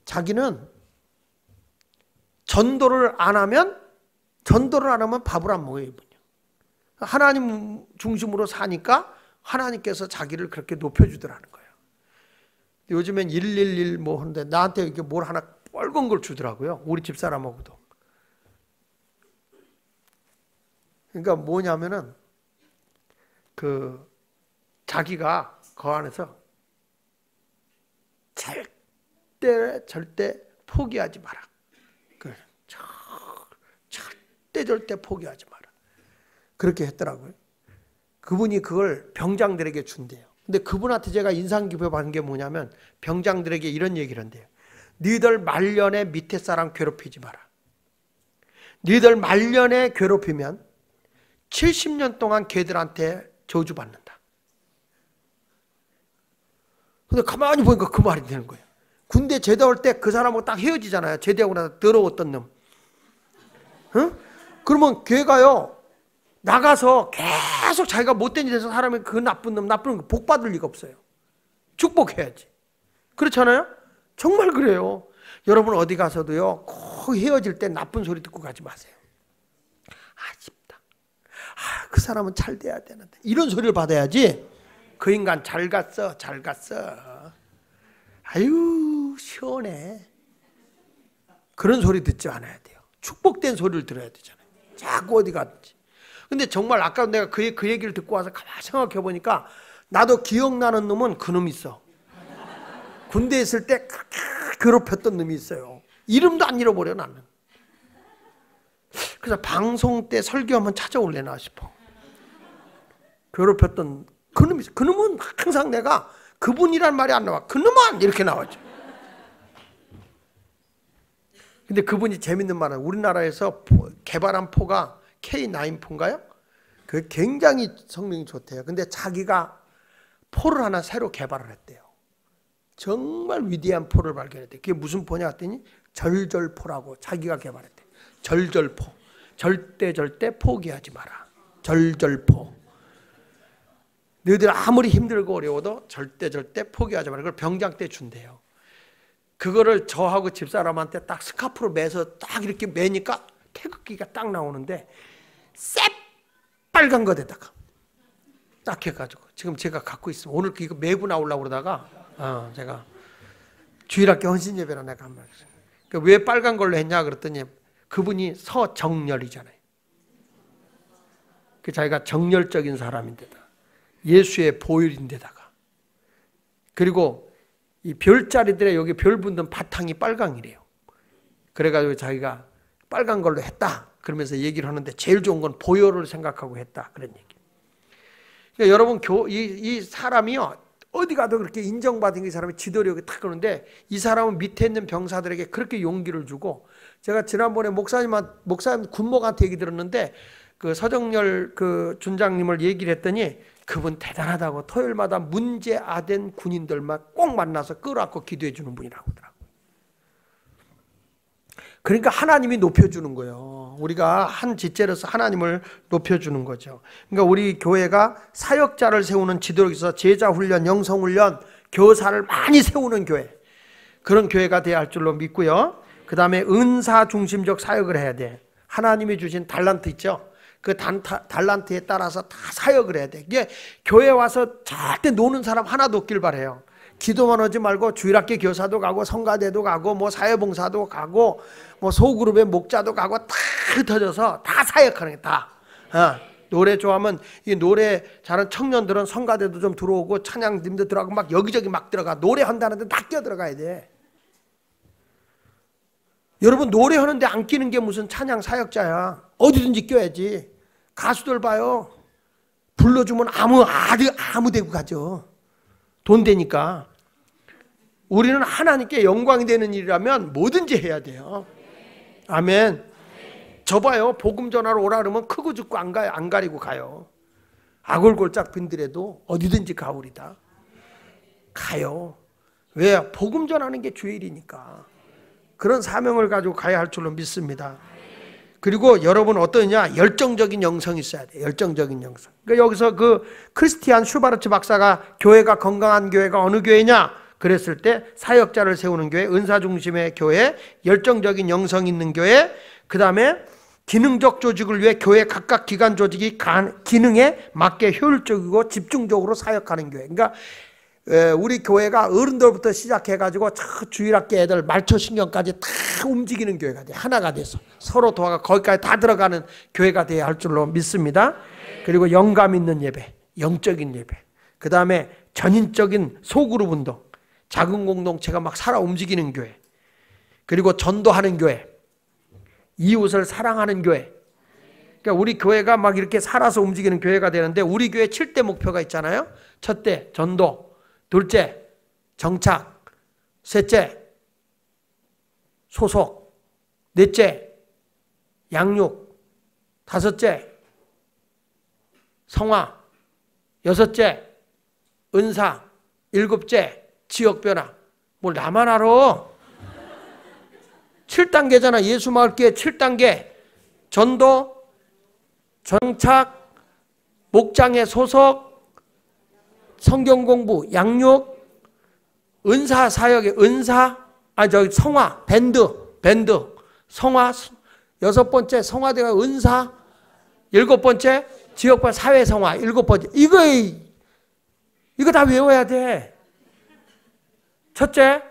자기는 전도를 안 하면 밥을 안 먹어요, 이분이. 하나님 중심으로 사니까 하나님께서 자기를 그렇게 높여주더라는 거예요. 요즘엔 111 뭐 하는데 나한테 이렇게 뭘 하나 빨간 걸 주더라고요. 우리 집사람하고도. 그러니까 뭐냐면은 자기가 그 안에서 절대 포기하지 마라. 절대 포기하지 마라. 그렇게 했더라고요. 그분이 그걸 병장들에게 준대요. 근데 그분한테 제가 인상 깊게 받은 게 뭐냐면 병장들에게 이런 얘기를 한대요. 너희들 말년에 밑에 사람 괴롭히지 마라. 너희들 말년에 괴롭히면 70년 동안 걔들한테 저주받는다. 근데 가만히 보니까 그 말이 되는 거예요. 군대 제대 올 때 그 사람하고 딱 헤어지잖아요. 제대하고 나서 더러웠던 놈. 응? 그러면 걔가요 나가서 계속 자기가 못된 짓에서 사람이 그 나쁜 놈 복 받을 리가 없어요. 축복해야지. 그렇잖아요? 정말 그래요. 여러분 어디 가서도요 꼭 헤어질 때 나쁜 소리 듣고 가지 마세요. 아쉽다. 그 사람은 잘 돼야 되는데 이런 소리를 받아야지. 그 인간 잘 갔어. 아유 시원해. 그런 소리 듣지 않아야 돼요. 축복된 소리를 들어야 되잖아요. 자꾸 어디 갔지. 근데 정말 아까 내가 그 얘기를 듣고 와서 가만히 생각해 보니까 나도 기억나는 놈은 그 놈이 있어. 군대에 있을 때 괴롭혔던 놈이 있어요. 이름도 안 잃어버려 나는. 그래서 방송 때 설교 한번 찾아올래나 싶어. 괴롭혔던 그 놈이 있어. 그 놈은 항상 내가 그분이란 말이 안 나와. 그 놈은 이렇게 나와죠. 근데 그분이 재밌는 말은 우리나라에서 개발한 포가 K9포인가요? 그 굉장히 성능이 좋대요. 근데 자기가 포를 하나 새로 개발을 했대요. 정말 위대한 포를 발견했대요. 그게 무슨 포냐 했더니 절절포라고 자기가 개발했대요. 절절포. 절대 포기하지 마라. 절절포. 너희들 아무리 힘들고 어려워도 절대 포기하지 마라. 그걸 병장 때 준대요. 그거를 저하고 집사람한테 딱 스카프로 매서 딱 이렇게 매니까 태극기가 딱 나오는데 새빨간 것에다가 딱 해가지고 지금 제가 갖고 있으면 오늘 이거 매고 나오려고 그러다가 제가 주일학교 헌신예배라 내가 한 말. 그러니까 왜 빨간 걸로 했냐 그랬더니 그분이 서정렬이잖아요. 그 자기가 정열적인 사람인데다 예수의 보혈인데다가 그리고 이 별자리들의 여기 별 붙는 바탕이 빨강이래요. 그래가지고 자기가 빨간 걸로 했다. 그러면서 얘기를 하는데 제일 좋은 건 보혈을 생각하고 했다. 그런 얘기. 그러니까 여러분 이 사람이요 어디 가도 그렇게 인정받은 이 사람이 지도력이 탁 그러는데 이 사람은 밑에 있는 병사들에게 그렇게 용기를 주고 제가 지난번에 목사님 군목한테 얘기 들었는데 그 서정열 그 준장님을 얘기를 했더니 그분 대단하다고 토요일마다 문제 아된 군인들만 꼭 만나서 끌어안고 기도해 주는 분이라고 하더라고요. 그러니까 하나님이 높여주는 거예요. 우리가 한 지체로서 하나님을 높여주는 거죠. 그러니까 우리 교회가 사역자를 세우는 지도력이 있어서 제자훈련, 영성훈련, 교사를 많이 세우는 교회. 그런 교회가 돼야 할 줄로 믿고요. 그 다음에 은사 중심적 사역을 해야 돼. 하나님이 주신 달란트 있죠. 그 달란트에 따라서 다 사역을 해야 돼. 이게 교회 와서 절대 노는 사람 하나도 없길 바래요. 기도만 하지 말고 주일학교 교사도 가고 성가대도 가고 뭐 사회봉사도 가고 뭐 소그룹의 목자도 가고 다 흩어져서 다 사역하는 게 다. 노래 좋아하면 이 노래 잘하는 청년들은 성가대도 좀 들어오고 찬양팀도 들어가고 막 여기저기 막 들어가. 노래한다는데 다 끼어들어가야 돼. 여러분 노래하는데 안 끼는 게 무슨 찬양 사역자야. 어디든지 껴야지. 가수들 봐요. 불러주면 아무 데고 가죠. 돈 되니까. 우리는 하나님께 영광이 되는 일이라면 뭐든지 해야 돼요. 아멘. 저 봐요. 복음 전하러 오라 그러면 크고 죽고 안 가요. 안 가리고 가요. 아골골짝 빈들에도 어디든지 가오리다. 가요. 왜? 복음 전하는 게 주일이니까. 그런 사명을 가지고 가야 할 줄로 믿습니다. 그리고 여러분 어떠냐? 열정적인 영성이 있어야 돼. 열정적인 영성. 그러니까 여기서 그 크리스티안 슈바르츠 박사가 교회가 건강한 교회가 어느 교회냐? 그랬을 때 사역자를 세우는 교회, 은사 중심의 교회, 열정적인 영성 있는 교회, 그 다음에 기능적 조직을 위해 교회 각각 기관 조직이 기능에 맞게 효율적이고 집중적으로 사역하는 교회. 그러니까 우리 교회가 어른들부터 시작해가지고 주일학교 애들 말초신경까지 다 움직이는 교회가 돼. 하나가 돼서 서로 도와가 거기까지 다 들어가는 교회가 돼야 할 줄로 믿습니다. 그리고 영감 있는 예배, 영적인 예배, 그 다음에 전인적인 소그룹 운동, 작은 공동체가 막 살아 움직이는 교회, 그리고 전도하는 교회, 이웃을 사랑하는 교회. 그러니까 우리 교회가 막 이렇게 살아서 움직이는 교회가 되는데 우리 교회 7대 목표가 있잖아요. 첫째 전도, 둘째 정착, 셋째 소속, 넷째 양육, 다섯째 성화, 여섯째 은사, 일곱째 지역변화. 뭘 나만 알아. 7단계잖아. 예수마을교회 7단계. 전도, 정착, 목장의 소속, 성경공부, 양육, 은사 사역의 은사, 성화, 밴드, 성화, 여섯 번째 성화대가 은사, 일곱 번째 지역별 사회성화, 일곱 번째. 이거 다 외워야 돼. 첫째,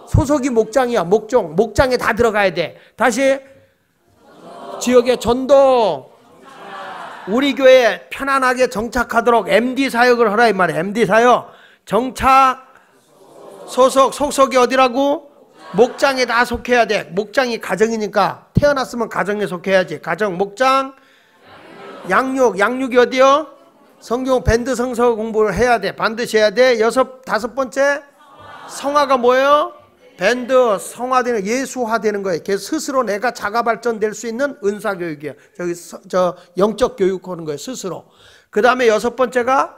소속이 목장이야. 목장에 다 들어가야 돼. 다시 지역의 전도, 우리 교회에 편안하게 정착하도록 MD 사역을 하라 이 말이야. MD 사역, 정착, 소속이 어디라고? 목장에 다 속해야 돼. 목장이 가정이니까 태어났으면 가정에 속해야지. 가정, 목장, 양육이 어디요? 성경 밴드 성서 공부를 해야 돼. 반드시 해야 돼. 다섯 번째 성화가 뭐예요? 밴드 성화되는, 예수화되는 거예요. 스스로 내가 자가 발전될 수 있는 은사 교육이에요. 영적 교육하는 거예요. 스스로. 그 다음에 여섯 번째가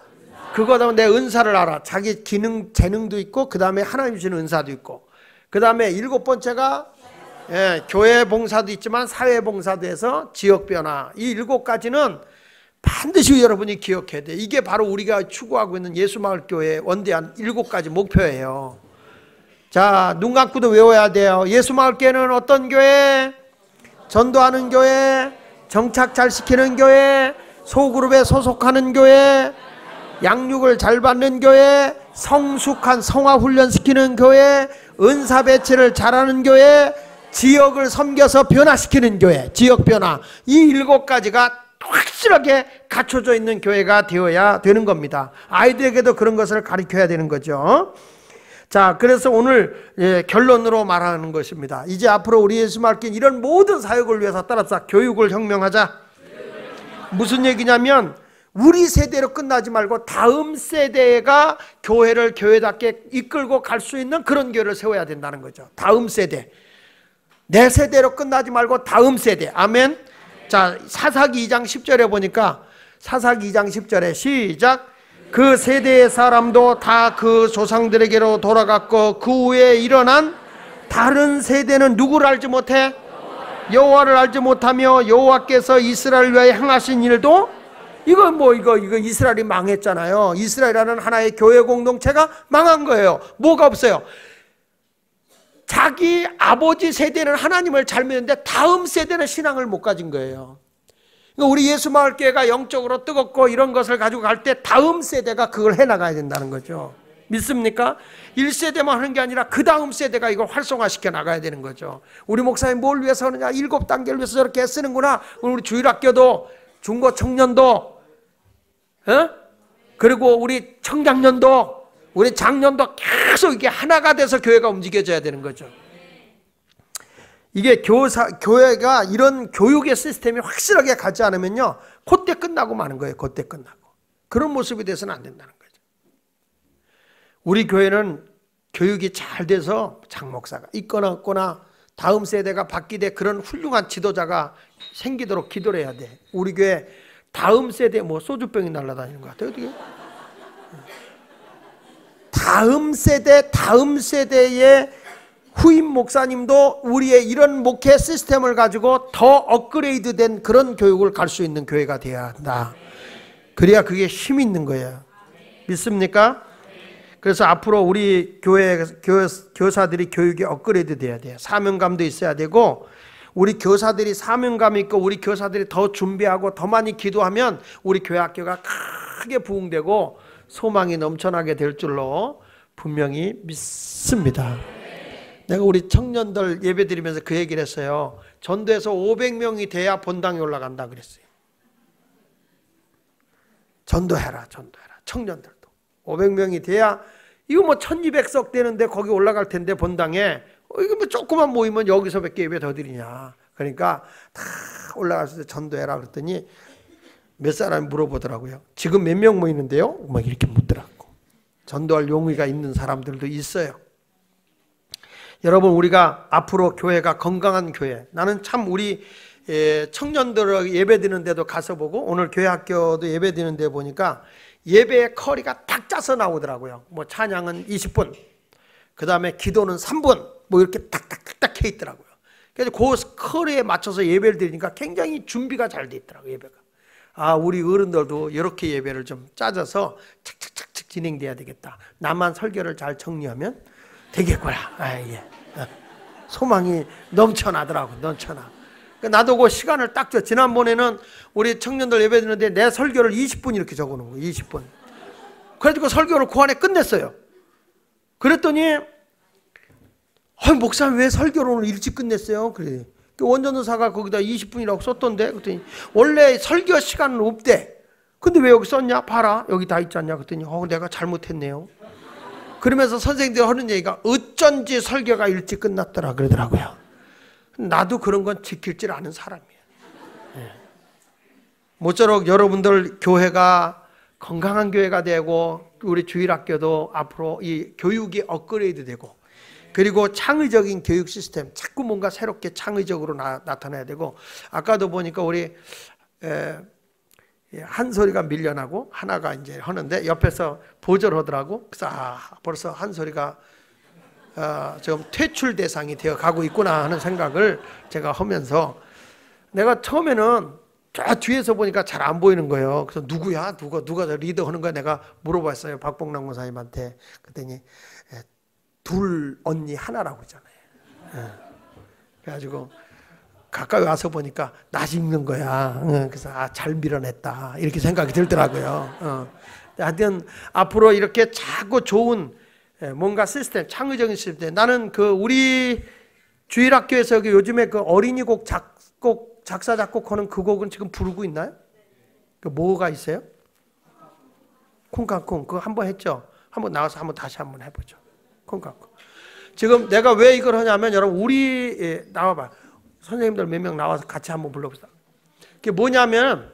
그거다. 내 은사를 알아. 자기 기능 재능도 있고 그 다음에 하나님 주시는 은사도 있고. 그 다음에 일곱 번째가 교회 봉사도 있지만 사회 봉사도 해서 지역 변화. 이 일곱 가지는 반드시 여러분이 기억해야 돼. 이게 바로 우리가 추구하고 있는 예수마을교회 원대한 일곱 가지 목표예요. 자, 눈 감고도 외워야 돼요. 예수마을교회는 어떤 교회? 전도하는 교회, 정착 잘 시키는 교회, 소그룹에 소속하는 교회, 양육을 잘 받는 교회, 성숙한 성화 훈련시키는 교회, 은사 배치를 잘하는 교회, 지역을 섬겨서 변화시키는 교회, 지역 변화. 이 일곱 가지가 확실하게 갖춰져 있는 교회가 되어야 되는 겁니다. 아이들에게도 그런 것을 가르쳐야 되는 거죠. 자, 그래서 오늘 결론으로 말하는 것입니다. 이제 앞으로 우리 예수마을교회 이런 모든 사역을 위해서 따라서 교육을 혁명하자. 무슨 얘기냐면 우리 세대로 끝나지 말고 다음 세대가 교회를 교회답게 이끌고 갈 수 있는 그런 교회를 세워야 된다는 거죠. 다음 세대. 내 세대로 끝나지 말고 다음 세대. 아멘. 자, 사사기 2장 10절에 보니까 사사기 2장 10절에 시작. 그 세대의 사람도 다 그 조상들에게로 돌아갔고 그 후에 일어난 다른 세대는 누구를 알지 못해? 여호와를 알지 못하며 여호와께서 이스라엘을 위하여 행하신 일도 이거 이스라엘이 망했잖아요. 이스라엘이라는 하나의 교회 공동체가 망한 거예요. 뭐가 없어요? 자기 아버지 세대는 하나님을 잘 믿는데 다음 세대는 신앙을 못 가진 거예요. 그러니까 우리 예수마을교회가 영적으로 뜨겁고 이런 것을 가지고 갈 때 다음 세대가 그걸 해나가야 된다는 거죠. 믿습니까? 1세대만 하는 게 아니라 그 다음 세대가 이걸 활성화시켜 나가야 되는 거죠. 우리 목사님 뭘 위해서 하느냐? 7단계를 위해서 저렇게 애쓰는구나. 우리 주일학교도 중고 청년도 그리고 우리 청장년도 우리 장년도 계속 이게 하나가 돼서 교회가 움직여져야 되는 거죠. 이게 교회가 이런 교육의 시스템이 확실하게 가지 않으면요, 그때 끝나고 마는 거예요. 그때 끝나고. 그런 모습이 돼서는 안 된다는 거죠. 우리 교회는 교육이 잘 돼서 장목사가 있거나 없거나 다음 세대가 바뀌되 그런 훌륭한 지도자가 생기도록 기도를 해야 돼. 우리 교회 다음 세대 소주병이 날아다니는 것 같아요. 어떻게? 다음 세대의 후임 목사님도 우리의 이런 목회 시스템을 가지고 더 업그레이드된 그런 교육을 갈 수 있는 교회가 되어야 한다. 그래야 그게 힘 있는 거예요. 믿습니까? 그래서 앞으로 우리 교사들이 교육이 업그레이드 돼야 돼요. 사명감도 있어야 되고, 우리 교사들이 사명감 있고 우리 교사들이 더 준비하고 더 많이 기도하면 우리 교회 학교가 크게 부흥되고 소망이 넘쳐나게 될 줄로 분명히 믿습니다. 내가 우리 청년들 예배 드리면서 그 얘기를 했어요. 전도에서 500명이 돼야 본당에 올라간다 그랬어요. 전도해라. 청년들도 500명이 돼야, 이거 뭐 1200석 되는데 거기 올라갈 텐데 본당에, 이거 뭐 조그만 모이면 여기서 몇 개 예배 더 드리냐. 그러니까 다 올라가서 전도해라 그랬더니 몇 사람이 물어보더라고요. 지금 몇 명 모이는데요? 막 이렇게 묻더라고. 전도할 용의가 있는 사람들도 있어요. 여러분, 우리가 앞으로 교회가 건강한 교회, 나는 참 우리 청년들 예배 드리는 데도 가서 보고 오늘 교회 학교도 예배 드리는 데 보니까 예배의 커리가 딱 짜서 나오더라고요. 뭐 찬양은 20분, 그 다음에 기도는 3분, 뭐 이렇게 딱딱딱딱 해 있더라고요. 그래서 그 커리에 맞춰서 예배를 드리니까 굉장히 준비가 잘 돼 있더라고요, 예배가. 아, 우리 어른들도 이렇게 예배를 좀 짜져서 착착착착 진행돼야 되겠다. 나만 설교를 잘 정리하면 되겠구나. 아, 예. 소망이 넘쳐나더라고, 넘쳐나. 나도 그 시간을 딱 줘. 지난번에는 우리 청년들 예배 드리는데 내 설교를 20분 이렇게 적어 놓은 거예요, 20분. 그래서 설교를 그 안에 끝냈어요. 그랬더니, 목사님 왜 설교를 오늘 일찍 끝냈어요? 그래. 원전도사가 거기다 20분이라고 썼던데? 그랬더니, 원래 설교 시간은 없대. 근데 왜 여기 썼냐? 봐라. 여기 다 있지 않냐? 그랬더니, 내가 잘못했네요. 그러면서 선생님들이 하는 얘기가 어쩐지 설교가 일찍 끝났더라 그러더라고요. 나도 그런 건 지킬 줄 아는 사람이에요. 모쪼록 여러분들 교회가 건강한 교회가 되고 우리 주일학교도 앞으로 이 교육이 업그레이드 되고, 그리고 창의적인 교육 시스템, 자꾸 뭔가 새롭게 창의적으로 나타나야 되고, 아까도 보니까 우리 한소리가 밀려나고 하나가 이제 하는데 옆에서 보절하더라고. 그래서 벌써 한소리가 지금 퇴출 대상이 되어 가고 있구나 하는 생각을 제가 하면서, 내가 처음에는 저 뒤에서 보니까 잘 안 보이는 거예요. 그래서 누구야? 누가 리더 하는 거야? 내가 물어봤어요, 박봉남 목사님한테. 그랬더니 둘 언니 하나라고 했잖아요. 그래가지고 가까이 와서 보니까 나 찍는 거야. 그래서 잘 밀어냈다 이렇게 생각이 들더라고요. 하여튼 앞으로 이렇게 자꾸 좋은 뭔가 시스템, 창의적인 시스템. 나는 그 우리 주일학교에서 요즘에 그 어린이 곡 작사 작곡하는 그 곡은 지금 부르고 있나요? 그 뭐가 있어요? 콩깍콩 그거 한번 했죠. 한번 나와서 다시 한번 해보죠. 콩깍콩. 지금 내가 왜 이걸 하냐면, 여러분 우리 나와봐. 선생님들 몇 명 나와서 같이 한번 불러보자. 그게 뭐냐면,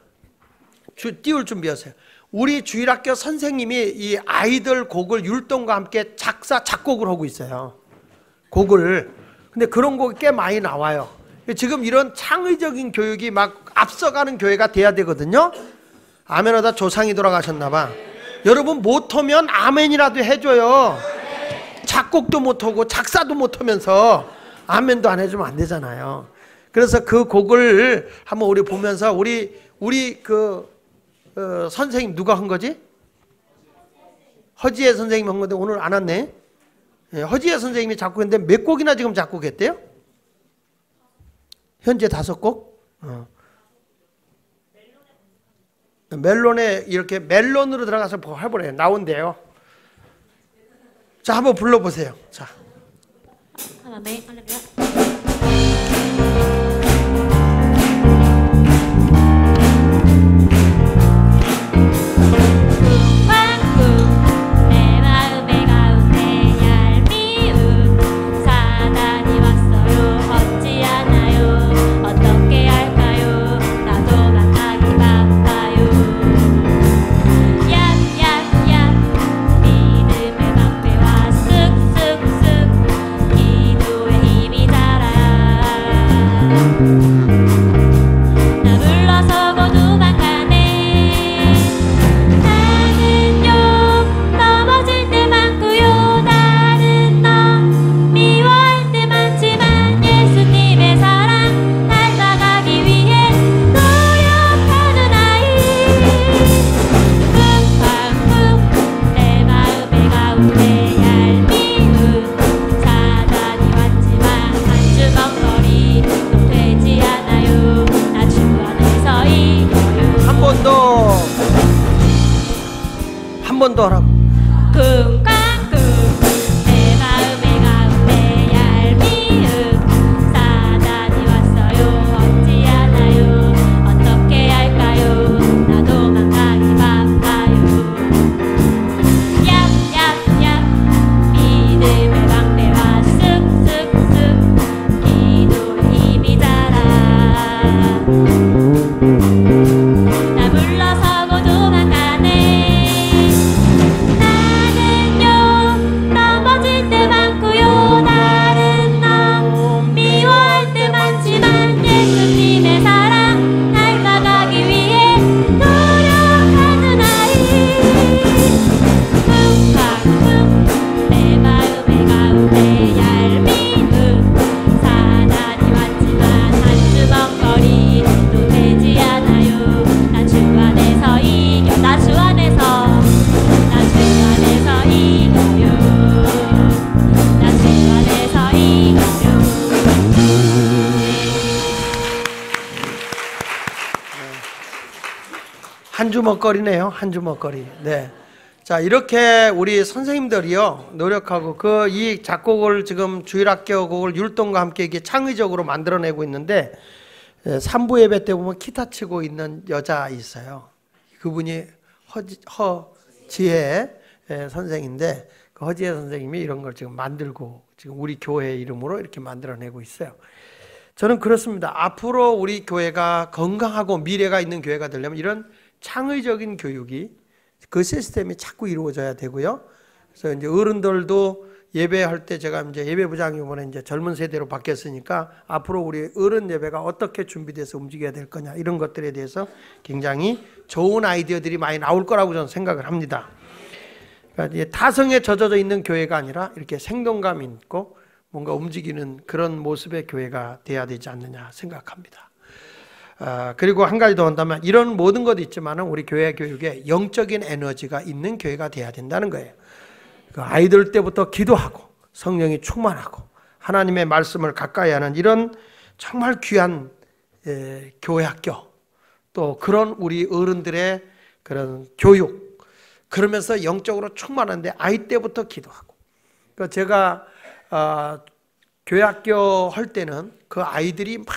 띄울 준비하세요. 우리 주일학교 선생님이 이 아이들 곡을 율동과 함께 작사 작곡을 하고 있어요. 곡을. 근데 그런 곡이 꽤 많이 나와요. 지금 이런 창의적인 교육이 막 앞서가는 교회가 돼야 되거든요. 아멘하다 조상이 돌아가셨나 봐. 여러분 못하면 아멘이라도 해줘요. 작곡도 못하고 작사도 못하면서 아멘도 안 해주면 안 되잖아요. 그래서 그 곡을 한번 우리 보면서 우리 선생님 누가 한 거지? 허지혜 선생님이 한 건데 오늘 안 왔네. 허지혜 선생님이 작곡했는데 몇 곡이나 지금 작곡했대요? 현재 5곡? 멜론에 이렇게 멜론으로 들어가서 해보래요. 나온대요. 자, 한번 불러보세요. 자. 네, 할렐루야. 믿음의 방패와 쓱쓱쓱 기도의 힘이 다 더 하라고. 쿵쾅쿵 내 마음의 가운데 얄미운 사단이 왔어요. 어찌하나요? 어떻게 할까요? 나도 망하기 바빠요. 얍얍얍 믿음의 방패와 쓱쓱쓱 기도의 힘이 자라. 나 물러서고 도망가네. 나는요 넘어질 때 많고요. 다른 놈 미워할 때 많지만 예수님의 사랑 닮아가기 위해 노력하는 아이. 쿵쾅쿵 내 마음의 가운데 얄미운 사단이 왔지만 한주먹거리도 되지 않아요. 나 주 안에서 이겨. 나 주 안에서 이겨요. 나 주 안에서 이겨요. 한 주먹거리네요. 한 주먹거리. 네. 자, 이렇게 우리 선생님들이요 노력하고 이 작곡을 지금 주일학교 곡을 율동과 함께 이게 창의적으로 만들어내고 있는데 3부 예배 때 보면 기타 치고 있는 여자 있어요. 그분이 허지혜 선생인데 그 허지혜 선생님이 이런 걸 지금 만들고 지금 우리 교회 이름으로 이렇게 만들어내고 있어요. 저는 그렇습니다. 앞으로 우리 교회가 건강하고 미래가 있는 교회가 되려면 이런 창의적인 교육이 그 시스템이 자꾸 이루어져야 되고요. 그래서 이제 어른들도 예배할 때 제가 이제 예배부장이 이번에 이제 젊은 세대로 바뀌었으니까 앞으로 우리 어른 예배가 어떻게 준비돼서 움직여야 될 거냐 이런 것들에 대해서 굉장히 좋은 아이디어들이 많이 나올 거라고 저는 생각을 합니다. 그러니까 이제 타성에 젖어져 있는 교회가 아니라 이렇게 생동감 있고 뭔가 움직이는 그런 모습의 교회가 돼야 되지 않느냐 생각합니다. 그리고 한 가지 더 한다면 이런 모든 것도 있지만 우리 교회 교육에 영적인 에너지가 있는 교회가 돼야 된다는 거예요. 그 아이들 때부터 기도하고 성령이 충만하고 하나님의 말씀을 가까이 하는 이런 정말 귀한 교회 학교, 또 그런 우리 어른들의 그런 교육, 그러면서 영적으로 충만한데 아이 때부터 기도하고. 그러니까 제가 교회 학교 할 때는 그 아이들이 막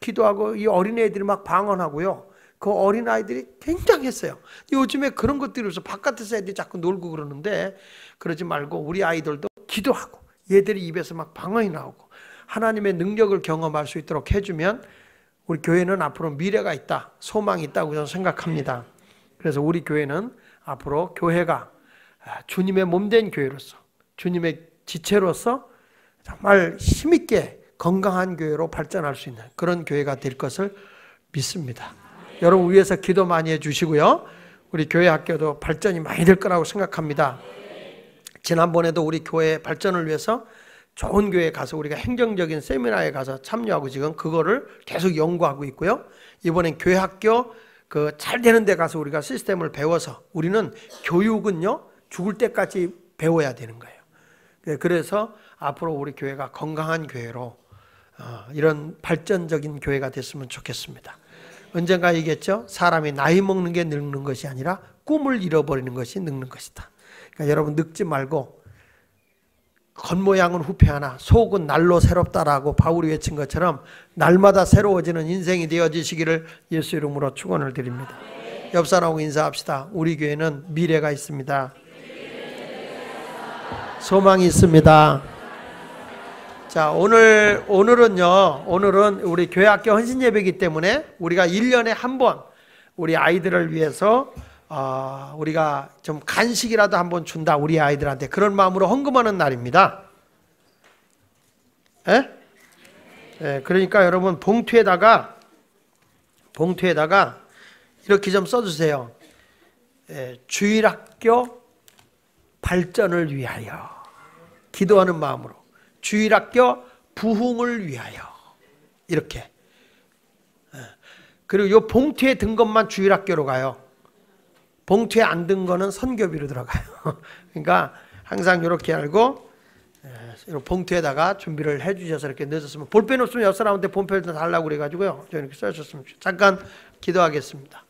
기도하고 이 어린애들이 막 방언하고요. 그 어린아이들이 굉장했어요. 요즘에 그런 것들이 없어. 바깥에서 애들이 자꾸 놀고 그러는데 그러지 말고 우리 아이들도 기도하고 얘들이 입에서 막 방언이 나오고 하나님의 능력을 경험할 수 있도록 해주면 우리 교회는 앞으로 미래가 있다, 소망이 있다고 저는 생각합니다. 그래서 우리 교회는 앞으로 교회가 주님의 몸된 교회로서, 주님의 지체로서 정말 힘있게 건강한 교회로 발전할 수 있는 그런 교회가 될 것을 믿습니다. 여러분 위해서 기도 많이 해주시고요. 우리 교회 학교도 발전이 많이 될 거라고 생각합니다. 지난번에도 우리 교회 발전을 위해서 좋은 교회에 가서 우리가 행정적인 세미나에 가서 참여하고 지금 그거를 계속 연구하고 있고요. 이번엔 교회 학교 그 잘 되는 데 가서 우리가 시스템을 배워서 우리는 교육은요 죽을 때까지 배워야 되는 거예요. 그래서 앞으로 우리 교회가 건강한 교회로 이런 발전적인 교회가 됐으면 좋겠습니다. 언젠가 얘기했죠. 사람이 나이 먹는 게 늙는 것이 아니라 꿈을 잃어버리는 것이 늙는 것이다. 그러니까 여러분 늙지 말고 겉모양은 후패하나 속은 날로 새롭다라고 바울이 외친 것처럼 날마다 새로워지는 인생이 되어지시기를 예수 이름으로 축원을 드립니다. 옆 사람하고 인사합시다. 우리 교회는 미래가 있습니다. 소망이 있습니다. 자, 오늘은 우리 교회학교 헌신예배이기 때문에 우리가 1년에 한 번 우리 아이들을 위해서 우리가 좀 간식이라도 한번 준다, 우리 아이들한테. 그런 마음으로 헌금하는 날입니다. 그러니까 여러분 봉투에다가 이렇게 좀 써주세요. 주일학교 발전을 위하여, 기도하는 마음으로. 주일학교 부흥을 위하여, 이렇게. 그리고 이 봉투에 든 것만 주일학교로 가요. 봉투에 안 든 거는 선교비로 들어가요. 그러니까 항상 이렇게 알고 봉투에다가 준비를 해주셔서 이렇게 넣으셨으면, 볼펜 없으면 옆 사람한테 본펜 달라고 그래가지고요. 저 이렇게 써주셨으면 좋겠어요. 잠깐 기도하겠습니다.